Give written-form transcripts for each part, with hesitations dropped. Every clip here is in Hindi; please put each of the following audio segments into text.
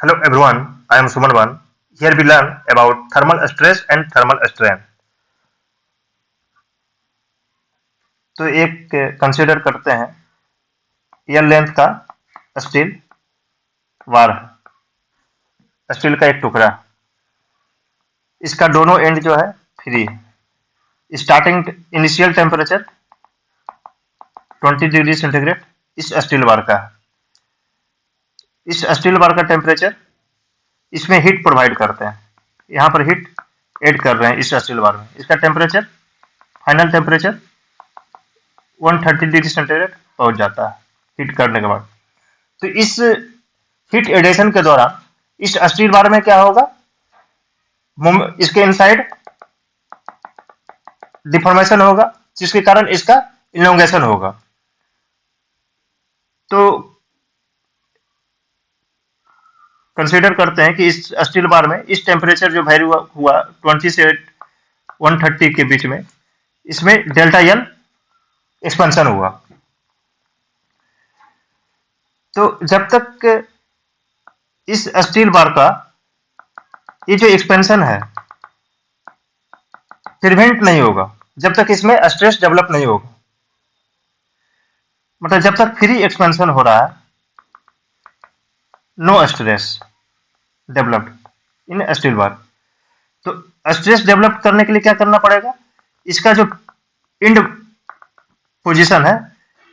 Hello everyone, I am Suman One. Here we learn about thermal stress and thermal strain. तो एक कंसीडर करते हैं एल लेंथ का स्टील वार है, स्टील का एक टुकड़ा। इसका दोनों एंड जो है फ्री है। Starting initial temperature 20 degree centigrade इस स्टील बार का है। इस स्टील बार का टेम्परेचर इसमें हीट प्रोवाइड करते हैं। यहाँ पर हीट ऐड कर रहे हैं इस स्टील बार में। इसका temperature final temperature 130 degree centigrade पहुंच जाता है हीट करने के बाद। तो इस हीट एडिशन के दौरान इस स्टील बार में क्या होगा, इसके इनसाइड डिफॉर्मेशन होगा, जिसके कारण इसका इलोंगेशन होगा। तो कंसीडर करते हैं कि इस स्टील बार में इस टेम्परेचर जो वैल्यू हुआ 20 से 130 के बीच में, इसमें डेल्टा एल एक्सपेंशन हुआ। तो जब तक इस स्टील बार का ये जो एक्सपेंशन है प्रिवेंट नहीं होगा, जब तक इसमें स्ट्रेस डेवलप नहीं होगा, मतलब जब तक फ्री एक्सपेंशन हो रहा है, no stress developed in steel bar. तो स्ट्रेस डेवलप करने के लिए क्या करना पड़ेगा, इसका जो एंड पोजीशन है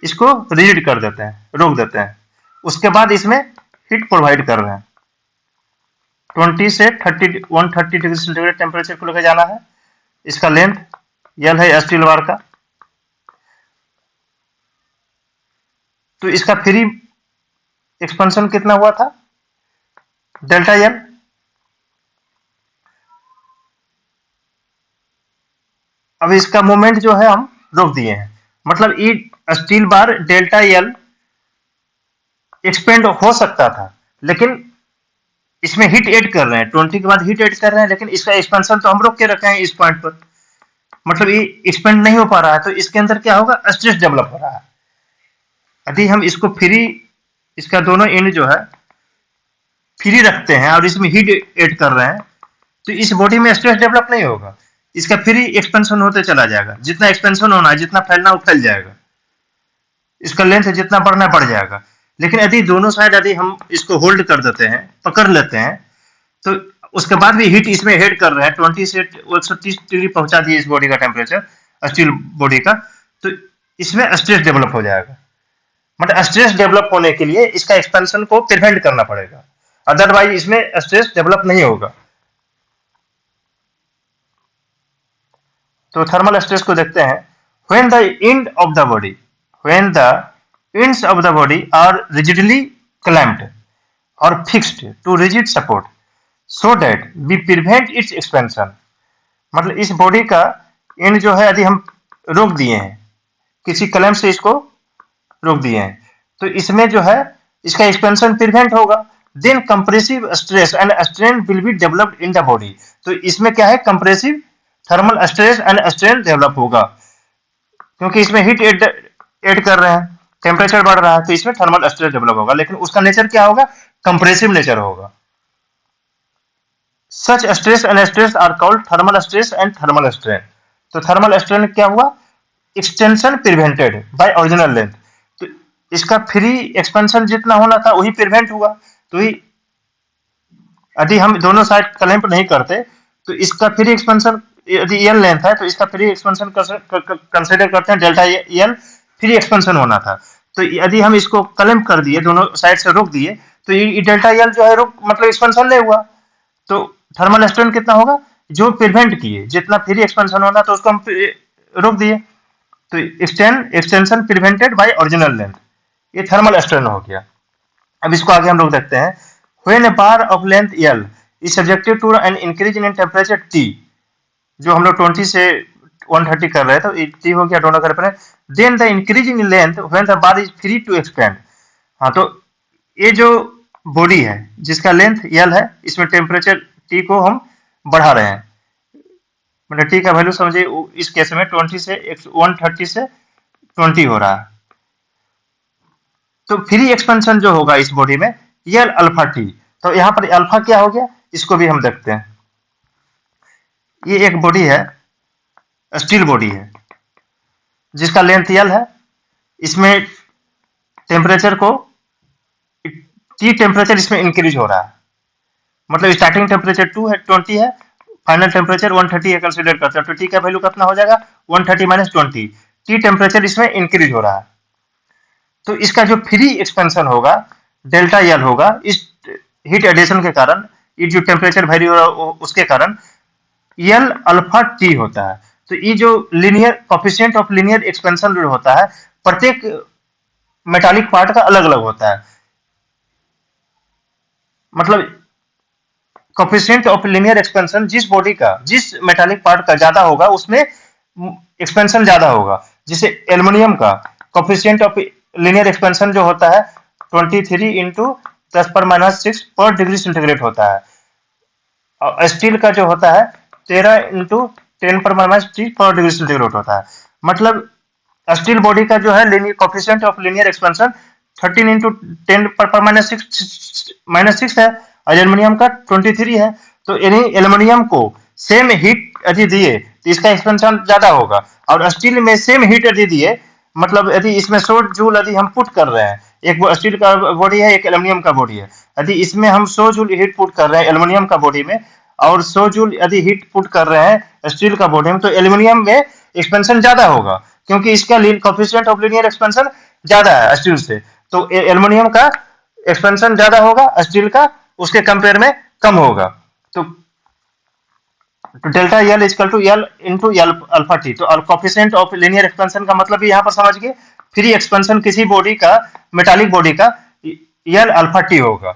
इसको रिजिड कर देते हैं, रोक देते हैं। उसके बाद इसमें हीट प्रोवाइड कर रहे हैं। 20 से 130 डिग्री सेंटीग्रेड टेम्परेचर को लेकर जाना है। इसका लेंथ एल है स्टील बार का। तो इसका फ्री एक्सपेंशन कितना हुआ था, डेल्टा एल। अब इसका मोमेंट जो है हम रोक दिए हैं, मतलब ये steel bar delta L expand हो सकता था, लेकिन इसमें हीट ऐड कर रहे हैं, 20 के बाद हीट ऐड कर रहे हैं, लेकिन इसका एक्सपेंशन तो हम रोक के रखे हैं इस पॉइंट पर, मतलब ये एक्सपेंड नहीं हो पा रहा है। तो इसके अंदर क्या होगा, स्ट्रेस डेवलप हो रहा है। यदि हम इसको फ्री, इसका दोनों एंड जो है फ्री रखते हैं और इसमें हीट ऐड कर रहे हैं, तो इस बॉडी में स्ट्रेस डेवलप नहीं होगा, इसका फ्री एक्सपेंशन होते चला जाएगा। जितना एक्सपेंशन होना है, जितना फैलना, वो फैल जाएगा, इसका लेंथ जितना बढ़ना बढ़ जाएगा। लेकिन यदि दोनों साइड यदि हम इसको होल्ड कर देते हैं, पकड़ लेते हैं, तो उसके बाद भी हीट इसमें हेड कर रहे हैं, 20 से 130 डिग्री पहुंचा दिए इस बॉडी का टेम्परेचर, स्टील बॉडी का, तो इसमें स्ट्रेस डेवलप हो जाएगा। मतलब स्ट्रेस डेवलप होने के लिए इसका एक्सपेंशन को प्रिवेंट करना पड़ेगा, अदरवाइज इसमें स्ट्रेस डेवलप नहीं होगा। तो थर्मल स्ट्रेस को देखते हैं। When the end of the body, when the ends of the body are rigidly clamped or fixed to rigid support so that we prevent its expansion। मतलब इस बॉडी का एंड जो है यदि हम रोक दिए हैं, किसी क्लैंप से इसको रोक दिए हैं, तो इसमें जो है इसका एक्सपेंशन प्रिवेंट होगा। Then compressive stress and strain will be developed in the body. तो इसमें क्या है, compressive thermal stress and strain develop होगा, क्योंकि इसमें हीट ऐड कर रहे हैं, टेम्परेचर बढ़ रहा है, तो इसमें थर्मल स्ट्रेस डेवलप होगा। लेकिन उसका नेचर क्या होगा, कंप्रेसिव नेचर होगा। Such stress and stress are called thermal stress and thermal strain. तो थर्मल स्ट्रेन क्या हुआ, extension prevented by original length. तो इसका फ्री एक्सपेंशन जितना होना था वही प्रिवेंट हुआ। तो यदि हम दोनों साइड क्लैंप नहीं करते, तो इसका फ्री एक्सपेंशन यदि एल लेंथ है, तो इसका फ्री एक्सपेंशन कंसिडर करते हैं डेल्टा एल, फ्री एक्सपेंशन होना था। तो यदि हम इसको क्लैंप कर दिए, दोनों साइड से रोक दिए, तो ये डेल्टा एल जो है रोक, मतलब एक्सपेंशन नहीं हुआ। तो थर्मल स्ट्रेन कितना होगा, जो प्रिवेंट किए, जितना फ्री एक्सपेंशन होना तो उसको हम रोक दिए। तो extension prevented by original length, ये थर्मल स्ट्रेन हो गया। अब इसको आगे हम लोग देखते हैं। When a bar of length L is subjected to an increase in temperature T, जो हम लोग 20 से 130 कर रहे हैं, तो टी हो गया दोनों कर पर। Then the increase in length when the bar is free to expand. हाँ, तो ये जो बॉडी है जिसका लेंथ एल है, इसमें टेम्परेचर टी को हम बढ़ा रहे हैं, मतलब टी का वैल्यू समझिए इस केस में 20 से 130 से 20 हो रहा है। तो फ्री एक्सपेंशन जो होगा इस बॉडी में एल अल्फा टी, तो यहाँ पर अल्फा क्या हो गया, इसको भी हम देखते हैं। ये एक बॉडी है, स्टील बॉडी है, जिसका लेंथ एल है। इसमें टेम्परेचर को टी टेम्परेचर इसमें इंक्रीज हो रहा है, मतलब स्टार्टिंग टेम्परेचर 20 है, फाइनल टेम्परेचर 130 है, कंसीडर करते हैं। तो टी का वैल्यू कितना हो जाएगा, 130 माइनस 20। टी टेम्परेचर इसमें इंक्रीज हो रहा है, तो इसका जो फ्री एक्सपेंशन होगा डेल्टा एल होगा, इस हीट एडिशन के कारण, ये जो टेम्परेचर वेरी हो रहा है उसके कारण एल अल्फा टी होता है। तो ये जो linear coefficient of linear expansion जो होता है, प्रत्येक मेटालिक पार्ट का अलग अलग होता है, मतलब कोफिशिएंट ऑफ लीनियर एक्सपेंशन जिस बॉडी का, जिस मेटालिक पार्ट का ज्यादा होगा उसमें एक्सपेंशन ज्यादा होगा। जैसे एल्युमिनियम का कोफिशिएंट ऑफ लीनियर एक्सपेंशन जो होता है 23 इंटू 10⁻⁶ पर डिग्री सेंटीग्रेड होता है, और स्टील का जो होता है 13 इंटू 10⁻³ पर डिग्री सेंटीग्रेड होता है। मतलब स्टील बॉडी का जो है coefficient of linear expansion 13 into 10⁻⁶ है, और एल्युमिनियम का 23 है। तो यानी एल्युमिनियम को सेम हीट यदि दिए तो इसका एक्सपेंशन ज्यादा होगा, और स्टील में सेम हीट यदि दिए, मतलब यदि इसमें 100 जूल यदि हम पुट कर रहे हैं, एक स्टील का बॉडी है, एक एल्युमिनियम का बॉडी है, यदि इसमें हम 100 जूल हीट पुट कर रहे हैं एल्युमिनियम का बॉडी में, और 100 जूल यदि हीट पुट कर रहे हैं स्टील का बॉडी में, तो एल्युमिनियम में एक्सपेंशन ज्यादा होगा, क्योंकि इसका कोफिशिएंट ऑफ लीनियर एक्सपेंशन ज्यादा है स्टील से। तो एल्युमिनियम का एक्सपेंशन ज्यादा होगा, स्टील का उसके कंपेयर में कम होगा। तो delta L equal to L into L alpha T. तो कोफिशिएंट ऑफ लीनियर एक्सपेंशन का मतलब यहाँ पर समझ गए, फ्री एक्सपेंशन किसी बॉडी का, मेटालिक बॉडी का एल अल्फा टी होगा।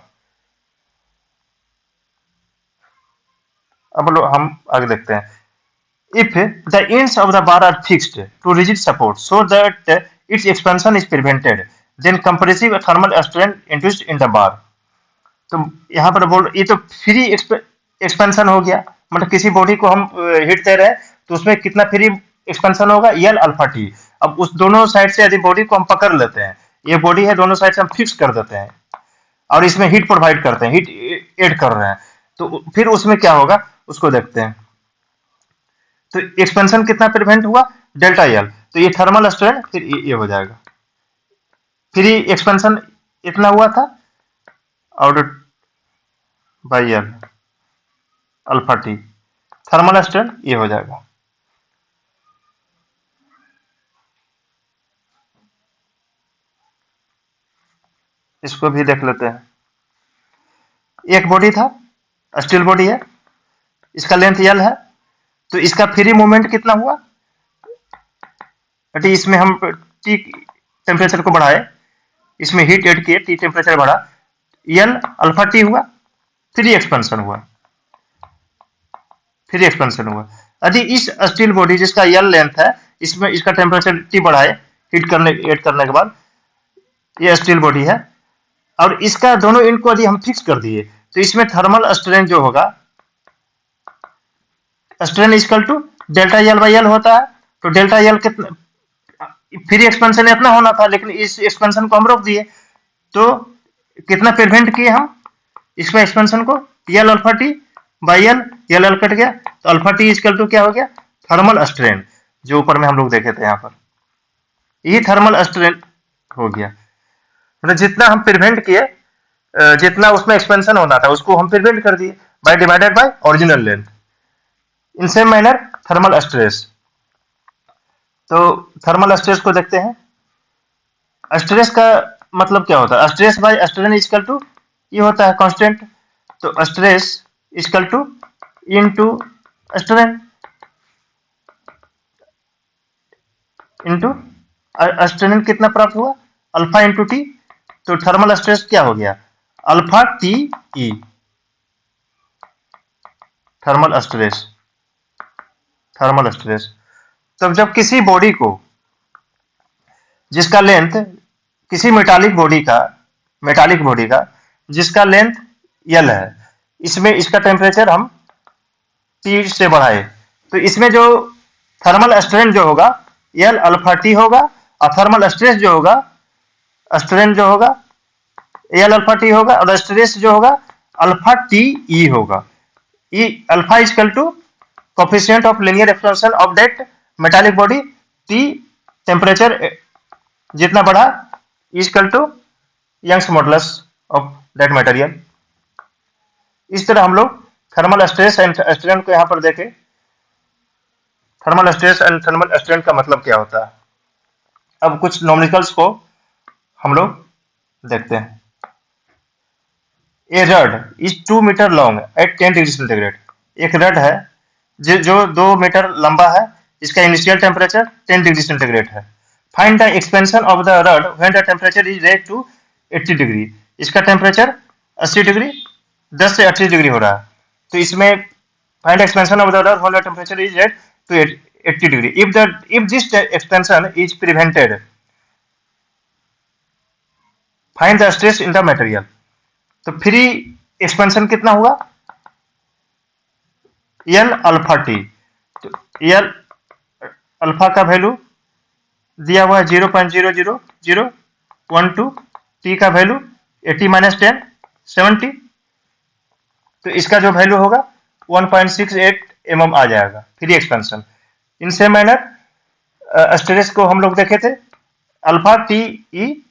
अब हम आगे देखते हैं। If the ends of the bar are fixed to rigid support so that its expansion is prevented, then compressive thermal strain induced in the bar। तो यहाँ पर बोल, ये तो फ्री एक्सपेंशन हो गया, मतलब किसी बॉडी को हम हिट दे रहे हैं तो उसमें कितना फ्री एक्सपेंशन होगा, एल अल्फा टी। अब उस दोनों साइड से यदि बॉडी को हम पकड़ लेते हैं, ये बॉडी है, दोनों साइड से हम फिक्स कर देते हैं और इसमें हीट प्रोवाइड करते हैं, हीट ऐड कर रहे हैं, तो फिर उसमें क्या होगा उसको देखते हैं। तो एक्सपेंशन कितना प्रिवेंट हुआ, डेल्टा एल। तो ये थर्मल स्ट्रेन फिर ये हो जाएगा, फ्री एक्सपेंशन इतना हुआ था और by L alpha T, thermal strain ये हो जाएगा। इसको भी देख लेते हैं। एक बॉडी था, स्टील बॉडी है, इसका लेंथ एल है, तो इसका फ्री मूवमेंट कितना हुआ, इसमें हम टी टेम्परेचर को बढ़ाए, इसमें हीट ऐड किए, टी टेम्परेचर बढ़ा, एल अल्फा टी हुआ, फ्री एक्सपेंशन हुआ, फ्री एक्सपेंशन हुआ। यदि इस स्टील बॉडी जिसका एल लेंथ है, इसमें इसका टेम्परेचर टी बढ़ाए हीट करने ऐड करने के बाद, ये स्टील बॉडी है, और इसका दोनों एंड को यदि हम फिक्स कर दिए, तो इसमें थर्मल स्ट्रेन जो होगा, strain equal to delta L by L होता है। तो डेल्टा एल कितना, फ्री एक्सपेंशन इतना होना था, लेकिन इस एक्सपेंशन को हम रोक दिए, तो कितना प्रिवेंट किए हम इसमें एक्सपेंशन को, L alpha T by L, L L cut गया, तो अल्फा टी इक्वल टू क्या हो गया, थर्मल स्ट्रेन, जो ऊपर में हम लोग देखे थे यहाँ पर, ये थर्मल स्ट्रेन हो गया। मतलब जितना हम प्रिवेंट किए, जितना उसमें एक्सपेंशन होना था उसको हम प्रिवेंट कर दिए by divided by original length. In same manner thermal stress. तो थर्मल स्ट्रेस को देखते हैं। स्ट्रेस का मतलब क्या होता है, stress by strain equal to, ये होता है कांस्टेंट, तो stress equal to into strain into strain कितना प्राप्त हुआ, अल्फा इंटू टी। तो थर्मल स्ट्रेस क्या हो गया, alpha T E, thermal stress, thermal stress. तब जब किसी बॉडी को, जिसका लेंथ, किसी मेटालिक बॉडी का जिसका लेंथ एल है, इसमें इसका टेम्परेचर हम टी से बढ़ाए, तो इसमें जो थर्मल स्ट्रेन जो होगा एल अल्फा टी होगा, और थर्मल स्ट्रेस जो होगा, स्ट्रेन जो होगा एल अल्फा टी होगा, और स्ट्रेस जो होगा अल्फा टी ई होगा। E alpha is equal to coefficient of linear expansion of that metallic body, T temperature जितना बढ़ा is equal to Young's modulus of that material. इस तरह हम लोग थर्मल स्ट्रेस एंड स्ट्रेन को यहाँ पर देखें। Thermal stress and thermal strain का मतलब क्या होता है। अब कुछ न्यूमेरिकल्स को हम लोग देखते हैं। A rod is 2 metre long at 10 degree centigrade. एक रड है जो 2 मीटर लंबा है, इसका इनिशियल टेम्परेचर 10 डिग्री सेंटीग्रेड है। Find the expansion of the rod when the temperature is raise to 80 degree. इसका टेम्परेचर 80 डिग्री 10 से 80 डिग्री हो रहा है, तो इसमें find expansion of the rod when the temperature is raise to 80 degree. If this expansion is prevented find the stress in the material. तो फ्री एक्सपेंशन कितना हुआ, एल अल्फा टी। तो एल अल्फा का वैल्यू दिया हुआ है 0.000012, टी का वैल्यू 80 माइनस 10 70, तो इसका जो वैल्यू होगा 1.68 mm आ जाएगा फ्री एक्सपेंशन। इन सेम मैनर स्ट्रेस को हम लोग देखे थे, अल्फा टी ई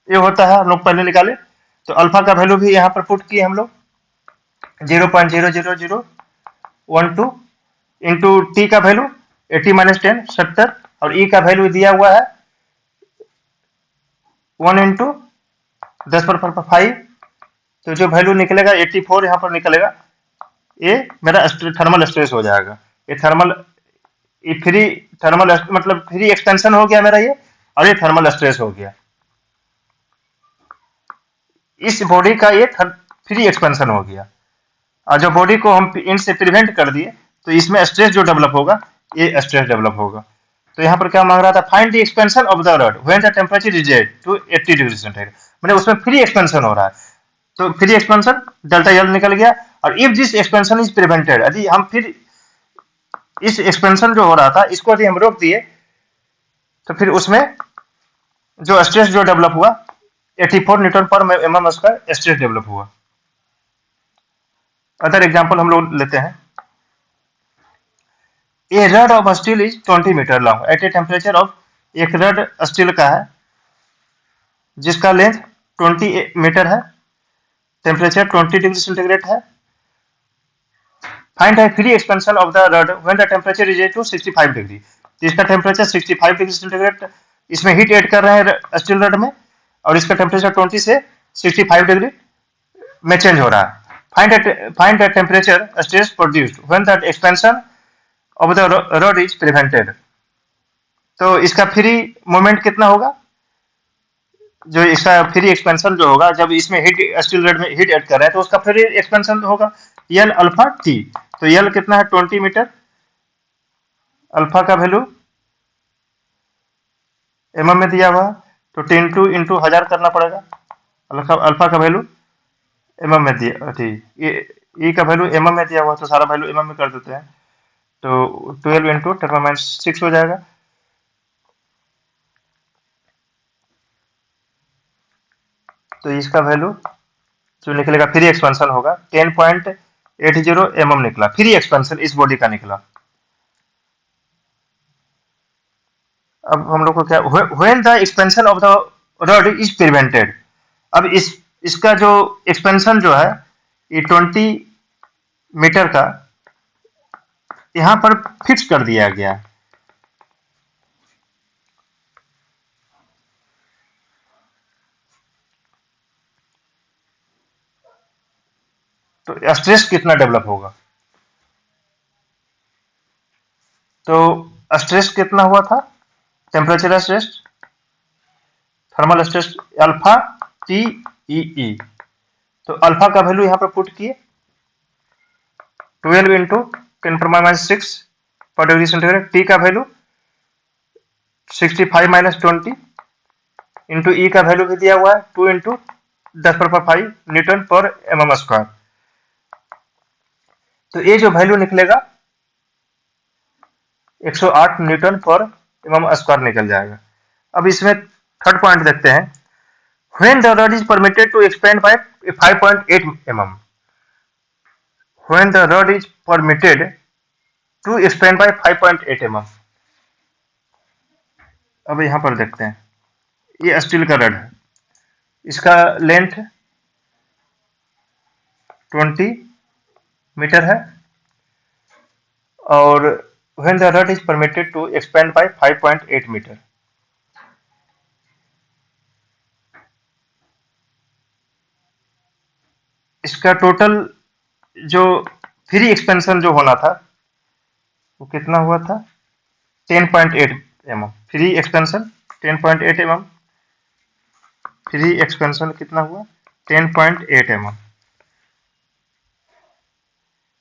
ये होता है, हम लोग पहले निकाले। तो अल्फा का वैल्यू भी यहाँ पर पुट किए हम लोग 0.00012 इंटू टी का वैल्यू 80 माइनस 10 70, और ई का वैल्यू दिया हुआ है 1 इंटू 10⁵। तो जो वैल्यू निकलेगा 84 यहाँ पर निकलेगा, ये मेरा थर्मल स्ट्रेस हो जाएगा। ये फ्री थर्मल मतलब फ्री एक्सपेंशन हो गया मेरा ये, और ये थर्मल स्ट्रेस हो गया। इस बॉडी का ये फ्री एक्सपेंशन हो गया, और जो बॉडी को हम इनसे प्रिवेंट कर दिए तो इसमें स्ट्रेस जो डेवलप होगा ये स्ट्रेस डेवलप होगा। तो यहाँ पर क्या मांग रहा था, find the expansion of the rod when the temperature is raise to 80 degree centigrade. मतलब उसमें फ्री एक्सपेंशन हो रहा है, तो फ्री एक्सपेंशन डेल्टा एल निकल गया। और if this expansion is prevented, यदि हम फिर इस एक्सपेंशन जो हो रहा था इसको यदि हम रोक दिए तो फिर उसमें जो स्ट्रेस जो डेवलप हुआ 84 न्यूटन पर mm स्क्वायर स्ट्रेस डेवलप हुआ। अदर एग्जांपल हम लोग लेते हैं। A rod of steel is 20 metre long at a temperature of, एक रड स्टील का है जिसका लेंथ 20 मीटर है, टेम्परेचर 20 डिग्री सेंटीग्रेड है। Find the free expansion of the rod when the temperature is to 65 degree. इसका टेम्परेचर 65 डिग्री सेंटीग्रेड, इसमें हीट ऐड कर रहे हैं स्टील रड में, और इसका टेम्परेचर 20 से 65 डिग्री में चेंज हो रहा है। Find the temperature stress produced when the expansion of the rod is prevented. तो इसका फ्री मोमेंट कितना होगा, जो इसका फ्री एक्सपेंशन जो होगा जब इसमें हीट स्टील रड में हीट ऐड कर रहे हैं तो उसका फ्री एक्सपेंशन होगा एल अल्फा टी। तो एल कितना है 20 मीटर, अल्फा का वैल्यू एम में दिया हुआ, तो 10 इंटू 1000 करना पड़ेगा। अल्फा का वैल्यू एम में दिया, ठीक, ई का वैल्यू एम में दिया हुआ, तो सारा वैल्यू एम में कर देते हैं, तो 12 इंटू 10⁻6 हो जाएगा। तो इसका वैल्यू जो निकलेगा फ्री एक्सपेंशन होगा 10.80 mm निकला, फ्री एक्सपेंशन इस बॉडी का निकला। अब हम लोग को क्या, when the expansion of the rod is prevented. अब इसका जो एक्सपेंशन जो है ये 20 मीटर का यहां पर फिक्स कर दिया गया। तो स्ट्रेस कितना डेवलप होगा, तो स्ट्रेस कितना हुआ था, temperature stress, thermal stress alpha T ई। तो अल्फा का वैल्यू यहां पर पुट किए 12 इंटू 10⁻6 पर डिग्री सेंटीग्रेड, टी का वैल्यू 65 माइनस 20 इंटू ई का वैल्यू भी दिया हुआ है 2 इंटू 10⁵ न्यूटन पर mm स्क्वायर। तो ये जो वैल्यू निकलेगा 108 न्यूटन पर mm स्क्वायर निकल जाएगा। अब इसमें थर्ड पॉइंट देखते हैं, When the rod is permitted to expand by 5.8 mm. When the rod is permitted to expand by 5.8 mm. अब यहां पर देखते हैं, ये स्टील का रड है, इसका लेंथ 20 मीटर है और when the rod is permitted to expand by 5.8 metre. इसका टोटल जो फ्री एक्सपेंशन जो होना था वो कितना हुआ था, 10.8 mm. Free expansion 10.8 mm. Free expansion कितना हुआ, 10.8 mm.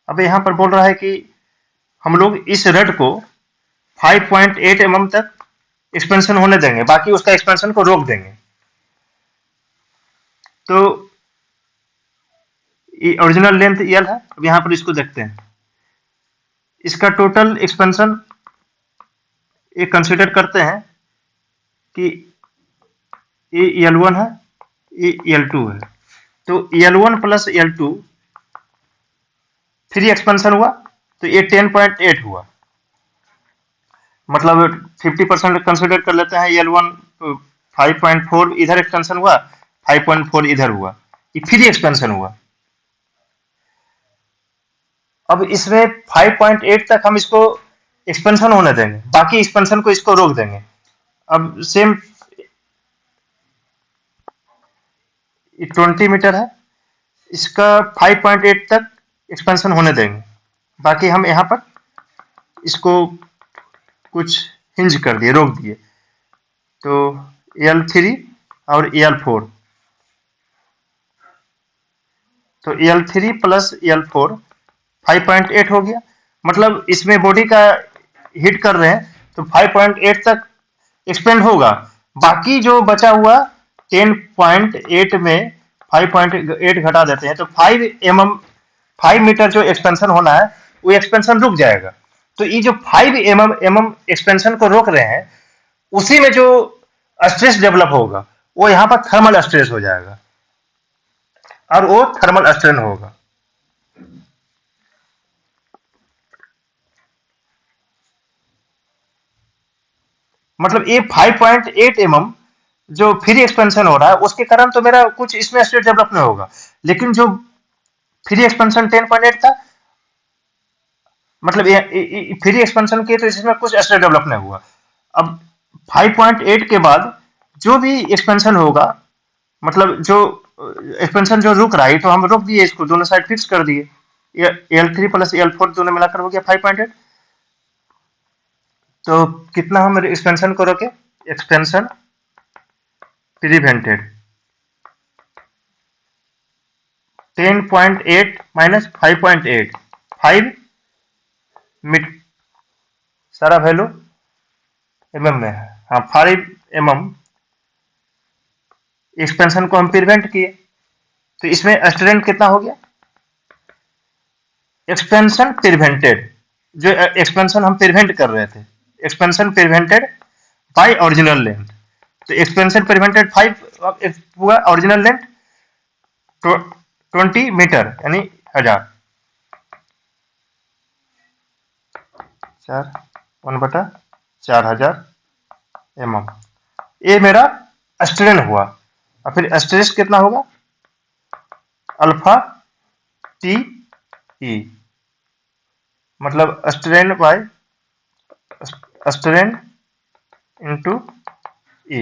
अब यहां पर बोल रहा है कि हम लोग इस रड को 5.8 mm तक एक्सपेंशन होने देंगे, बाकी उसका एक्सपेंशन को रोक देंगे. तो ये ओरिजिनल लेंथ एल है. अब यहां पर इसको देखते हैं, इसका टोटल एक्सपेंशन ये कंसीडर करते हैं कि ये L1 है, ये L2 है. तो L1 plus L2 free expansion हुआ तो ये 10.8 हुआ, मतलब 50% कंसीडर कर लेते हैं. L1 5.4 इधर एक्सपेंशन हुआ, 5.4 इधर हुआ, ये फ्री एक्सपेंशन हुआ. अब इसमें 5.8 तक हम इसको एक्सपेंशन होने देंगे, बाकी एक्सपेंशन को इसको रोक देंगे. अब सेम 20 मीटर है, इसका 5.8 तक एक्सपेंशन होने देंगे, बाकी हम यहाँ पर इसको कुछ हिंज कर दिए, रोक दिए. तो L3 और L4, तो L3 प्लस L4 5.8 हो गया. मतलब इसमें बॉडी का हिट कर रहे हैं तो 5.8 तक एक्सपेंड होगा, बाकी जो बचा हुआ 10.8 में 5.8 घटा देते हैं तो 5 मीटर जो एक्सपेंशन होना है वो एक्सपेंशन रुक जाएगा. तो ये जो 5 mm एक्सपेंशन को रोक रहे हैं, उसी में जो स्ट्रेस डेवलप होगा वो यहाँ पर थर्मल स्ट्रेस हो जाएगा और वो थर्मल स्ट्रेन होगा. मतलब ये 5.8 mm जो फ्री एक्सपेंशन हो रहा है उसके कारण तो मेरा कुछ इसमें स्ट्रेस डेवलप नहीं होगा, लेकिन जो फ्री एक्सपेंशन 10.8 था, मतलब फ्री एक्सपेंशन किए तो इसमें कुछ स्ट्रेस डेवलप नहीं हुआ. अब 5.8 के बाद जो भी एक्सपेंशन होगा, मतलब जो एक्सपेंशन जो रुक रहा है तो हम रोक दिए, इसको दोनों साइड फिक्स कर दिए. L3 प्लस L4 दोनों मिलाकर हो गया 5.8. तो कितना हम एक्सपेंशन को रोके, एक्सपेंशन प्रिवेंटेड 10.8 माइनस 5.8, 5 मीटर, सारा वैल्यू mm में है. हाँ, 5 mm एक्सपेंशन को हम प्रिवेंट किए, तो इसमें स्ट्रेंथ कितना हो गया, एक्सपेंशन प्रिवेंटेड, जो एक्सपेंशन हम प्रिवेंट कर रहे थे, expansion prevented by original length. तो एक्सपेंशन प्रिवेंटेड 5 हुआ, ओरिजिनल लेंथ 20 मीटर यानी 1000, 1/4000 mm. ये मेरा स्ट्रेन हुआ. और फिर स्ट्रेस कितना होगा, अल्फा टी ई, मतलब strain by strain into E.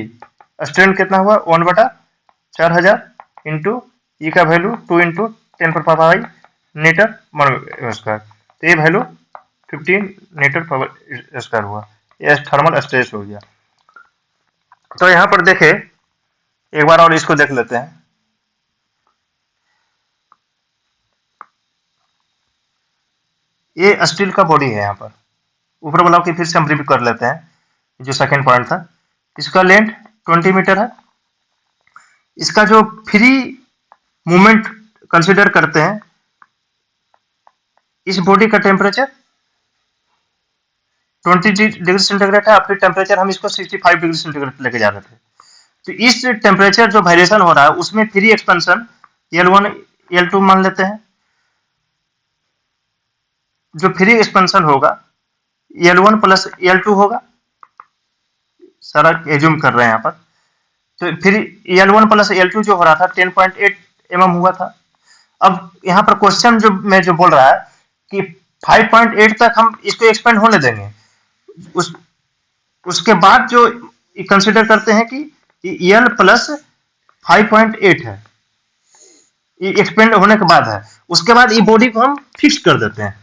Strain कितना हुआ, 1/4000 इंटू ई का वैल्यू 2 इंटू 10⁵ मीटर पर स्क्वायर. तो ये वैल्यू 15 मीटर पर स्क्वायर हुआ. ये थर्मल स्ट्रेस हो गया. तो यहाँ पर देखे, एक बार और इसको देख लेते हैं. ये स्टील का बॉडी है, यहाँ पर ऊपर वाला की फिर से हम रिव्यू कर लेते हैं. जो सेकंड पॉइंट था, इसका लेंथ 20 मीटर है. इसका जो फ्री मूवमेंट कंसीडर करते हैं, इस बॉडी का टेम्परेचर 20 डिग्री सेंटीग्रेड है, फिर टेम्परेचर हम इसको 65 डिग्री सेंटीग्रेड लेके जा रहे थे. तो इस टेम्परेचर जो वेरिएशन हो रहा है उसमें फ्री एक्सपेंशन L1 L2 मान लेते हैं। जो फ्री एक्सपेंशन होगा L1 प्लस L2 होगा, सारा एज्यूम कर रहे हैं यहाँ पर। तो फिर L1 प्लस L2 जो हो रहा था 10.8 mm हुआ था। अब यहाँ पर क्वेश्चन जो बोल रहा है कि 5.8 तक हम इसको एक्सपेंड होने देंगे, उसके बाद जो कंसिडर करते हैं कि L प्लस 5.8 है, ये एक्सपेंड होने के बाद है, उसके बाद ये बॉडी को हम फिक्स कर देते हैं।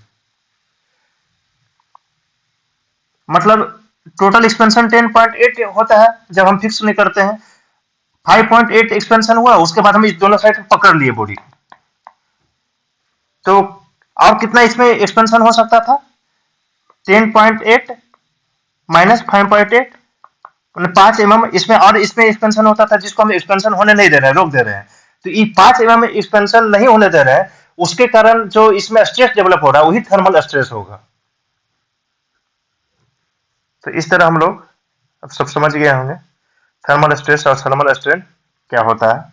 मतलब टोटल एक्सपेंशन 10.8 होता है जब हम फिक्स नहीं करते हैं। 5.8 एक्सपेंशन हुआ, उसके बाद हम इस दोनों साइड पकड़ लिए बॉडी को। तो और कितना इसमें एक्सपेंशन हो सकता था? 10.8 माइनस 5.8 5 mm इसमें, और इसमें एक्सपेंशन होता था जिसको हम एक्सपेंशन होने नहीं दे रहे हैं, रोक दे रहे हैं। तो ये 5 mm एक्सपेंशन नहीं होने दे रहे हैं, उसके कारण जो इसमें स्ट्रेस डेवलप हो रहा है वही थर्मल स्ट्रेस होगा। तो इस तरह हम लोग अब सब समझ गए होंगे थर्मल स्ट्रेस और थर्मल स्ट्रेन क्या होता है।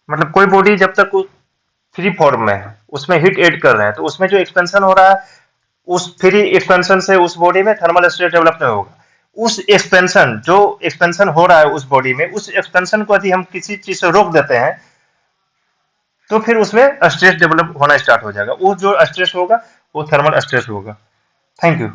मतलब कोई बॉडी जब तक फ्री फॉर्म में है, उसमें हीट ऐड कर रहे हैं, तो उसमें जो एक्सपेंशन हो रहा है उस फ्री एक्सपेंशन से उस बॉडी में थर्मल स्ट्रेस डेवलप नहीं होगा। उस एक्सपेंशन जो एक्सपेंशन हो रहा है उस बॉडी में, उस एक्सपेंशन को यदि हम किसी चीज से रोक देते हैं तो फिर उसमें स्ट्रेस डेवलप होना स्टार्ट हो जाएगा। वो जो स्ट्रेस होगा वो थर्मल स्ट्रेस होगा। Thank you.